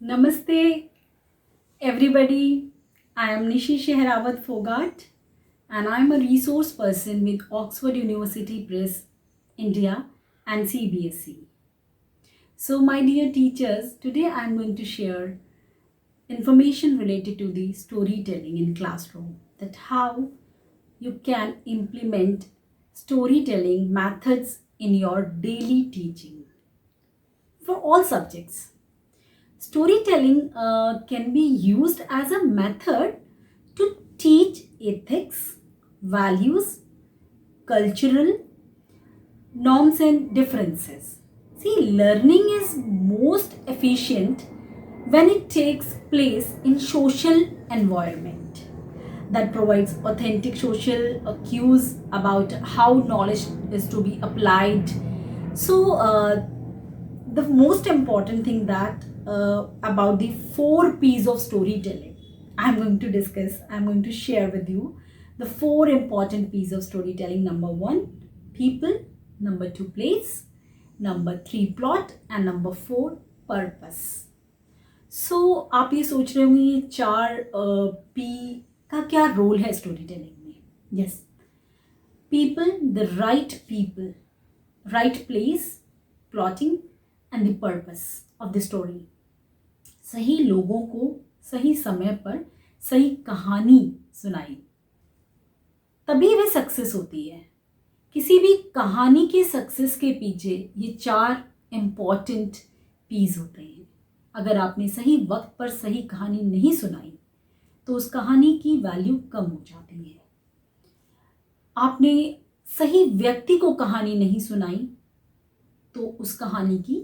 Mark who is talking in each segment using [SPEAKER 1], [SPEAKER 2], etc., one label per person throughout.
[SPEAKER 1] Namaste, everybody. I am Nishi Shehrawat Fogart, and I am a resource person with Oxford University Press, India, and CBSE. So, my dear teachers, today I am going to share information related to the storytelling in classroom. That how you can implement storytelling methods in your daily teaching for all subjects. Storytelling can be used as a method to teach ethics, values, cultural norms, and differences. See, learning is most efficient when it takes place in social environment that provides authentic social cues about how knowledge is to be applied. So, the most important thing that about the four P's of storytelling I'm going to discuss, I'm going to share with you the four important P's of storytelling. Number one, people. Number two, place. Number three, plot. And number four, purpose. सो आप ये सोच रहे होंगे ये चार P का क्या role है स्टोरी टेलिंग में. Yes, people, the right people, right place, plotting and the purpose of the story. सही लोगों को सही समय पर सही कहानी सुनाई तभी वह सक्सेस होती है. किसी भी कहानी के सक्सेस के पीछे ये चार इम्पॉर्टेंट पीस होते हैं. अगर आपने सही वक्त पर सही कहानी नहीं सुनाई तो उस कहानी की वैल्यू कम हो जाती है. आपने सही व्यक्ति को कहानी नहीं सुनाई तो उस कहानी की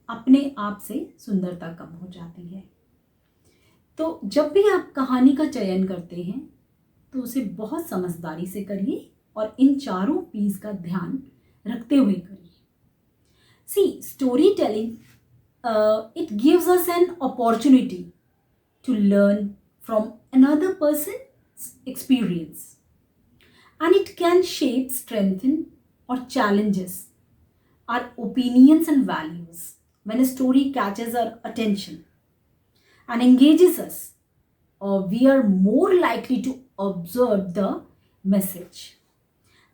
[SPEAKER 1] अपने आप से सुंदरता कम हो जाती है. तो जब भी आप कहानी का चयन करते हैं तो उसे बहुत समझदारी से करिए और इन चारों पीस का ध्यान रखते हुए करिए. See, storytelling it gives us an opportunity to learn from another person's experience, and it can shape, strengthen, or challenges our opinions and values. When a story catches our attention and engages us, we are more likely to observe the message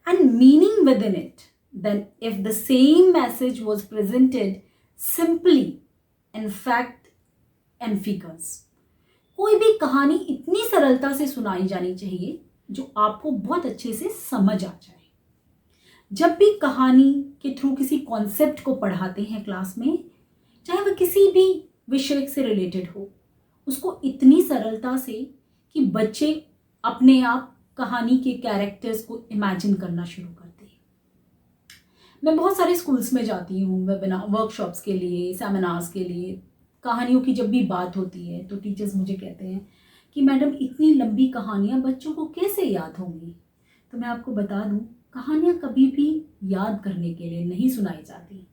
[SPEAKER 1] and meaning within it than if the same message was presented simply in fact and figures. कोई भी कहानी इतनी सरलता से सुनाई जानी चाहिए जो आपको बहुत अच्छे से समझ आ जाए. जब भी कहानी के थ्रू किसी कॉन्सेप्ट को पढ़ाते हैं क्लास में, चाहे वह किसी भी विषय से रिलेटेड हो, उसको इतनी सरलता से कि बच्चे अपने आप कहानी के कैरेक्टर्स को इमेजिन करना शुरू करते हैं. मैं बहुत सारे स्कूल्स में जाती हूँ वेबिनार वर्कशॉप्स के लिए, सेमिनार्स के लिए. कहानियों की जब भी बात होती है तो टीचर्स मुझे कहते हैं कि मैडम इतनी लंबी कहानियाँ बच्चों को कैसे याद होंगी. तो मैं आपको बता दूँ, कहानियाँ कभी भी याद करने के लिए नहीं सुनाई जाती.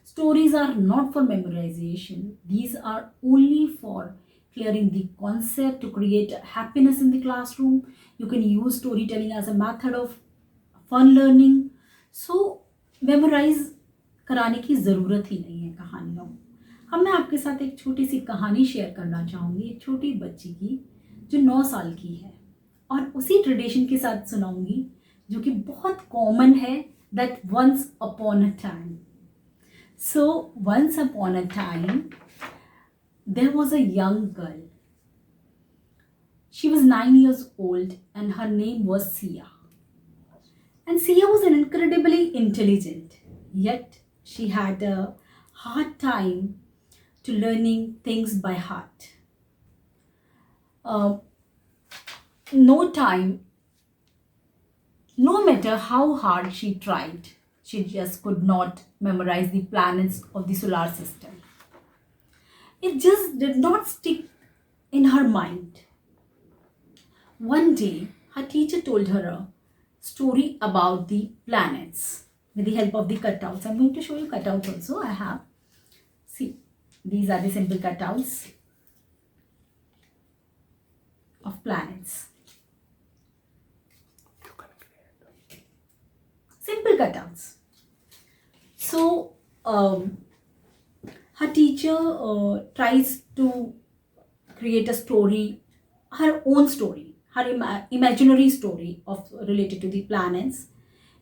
[SPEAKER 1] Stories are not for memorisation, these are only for clearing the concept to create happiness in the classroom. You can use storytelling as a method of fun learning. So memorise कराने की ज़रूरत ही नहीं है कहानियों. अब मैं आपके साथ एक छोटी सी कहानी शेयर करना चाहूँगी, एक छोटी बच्ची की जो 9 साल की है, और उसी ट्रेडिशन के साथ सुनाऊंगी जो कि बहुत कॉमन है. That once upon a time. So once upon a time there was a young girl. She was 9 years old and her name was Sia. And Sia was an incredibly intelligent, yet she had a hard time to learning things by heart. Uh, no time, no matter how hard she tried, she just could not memorize the planets of the solar system. It just did not stick in her mind. One day, her teacher told her a story about the planets with the help of the cutouts. I'm going to show you cutouts also. I have. See, these are the simple cutouts of planets. Simple cutouts. So, her teacher tries to create a story, her own story, her imaginary story of related to the planets,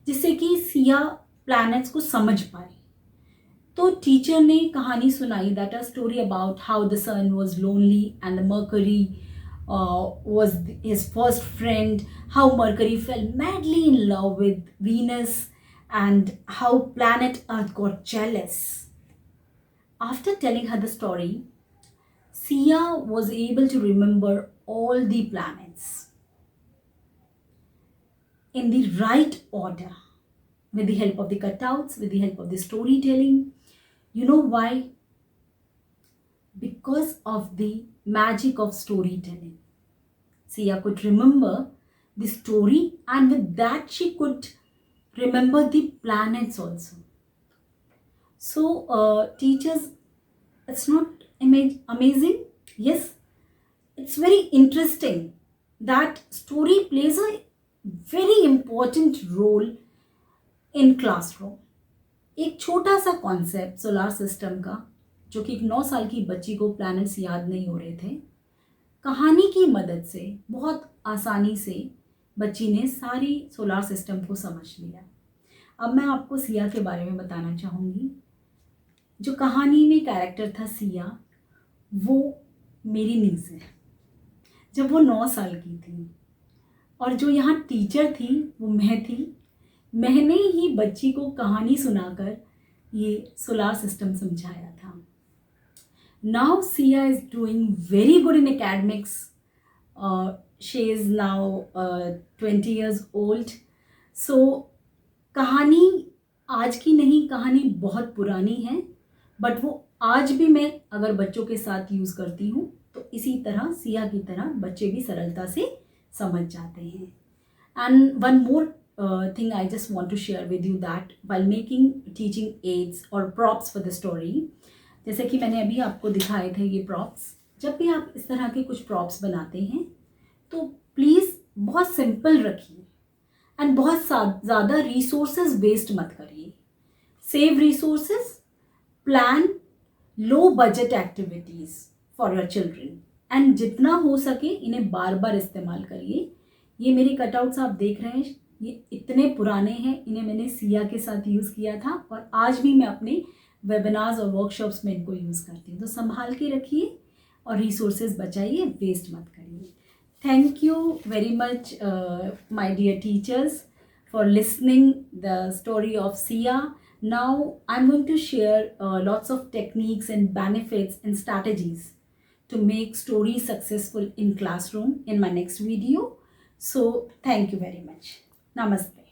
[SPEAKER 1] जिससे कि Siya planets को समझ पाए. तो teacher ने कहानी सुनाई, that a story about how the sun was lonely and the Mercury was his first friend, how Mercury fell madly in love with Venus, and how planet Earth got jealous. After telling her the story, Sia was able to remember all the planets in the right order with the help of the cutouts, with the help of the storytelling. You know why? Because of the magic of storytelling. Sia could remember the story, and with that she could remember the planets also. So teachers, it's not amazing? Yes, it's very interesting that story plays a very important role in classroom. एक छोटा सा concept solar system का, जो कि एक 9 साल की बच्ची को प्लैनेट्स याद नहीं हो रहे थे, कहानी की मदद से बहुत आसानी से बच्ची ने सारी सोलार सिस्टम को समझ लिया. अब मैं आपको सिया के बारे में बताना चाहूँगी. जो कहानी में कैरेक्टर था सिया, वो मेरी नीस है. जब वो 9 साल की थी, और जो यहाँ टीचर थी वो मैं थी. मैंने ही बच्ची को कहानी सुनाकर ये सोलार सिस्टम समझाया था. Now Sia is doing very good in academics. She is now 20 years old. So कहानी आज की नहीं, कहानी बहुत पुरानी है, बट वो आज भी मैं अगर बच्चों के साथ यूज़ करती हूँ तो इसी तरह सिया की तरह बच्चे भी सरलता से समझ जाते हैं. And one more thing I just want to share with you, that while making teaching aids or props for the story, जैसे कि मैंने अभी आपको दिखाए थे ये प्रॉप्स, जब भी आप इस तरह के कुछ प्रॉप्स बनाते हैं तो प्लीज़ बहुत सिंपल रखिए एंड बहुत ज़्यादा रिसोर्सेज वेस्ट मत करिए. Save resources, plan low budget activities for your children, and जितना हो सके इन्हें बार बार इस्तेमाल करिए. ये मेरे कटआउट्स आप देख रहे हैं, ये इतने पुराने हैं, इन्हें मैंने सिया के साथ यूज़ किया था और आज भी मैं अपने वेबिनार्स और वर्कशॉप्स में इनको यूज़ करती हूँ. तो संभाल के रखिए और रिसोर्सेज बचाइए, वेस्ट मत करिए. Thank you very much my dear teachers for listening the story of Siya. Now I am going to share lots of techniques and benefits and strategies to make stories successful in classroom in my next video. So thank you very much. Namaste.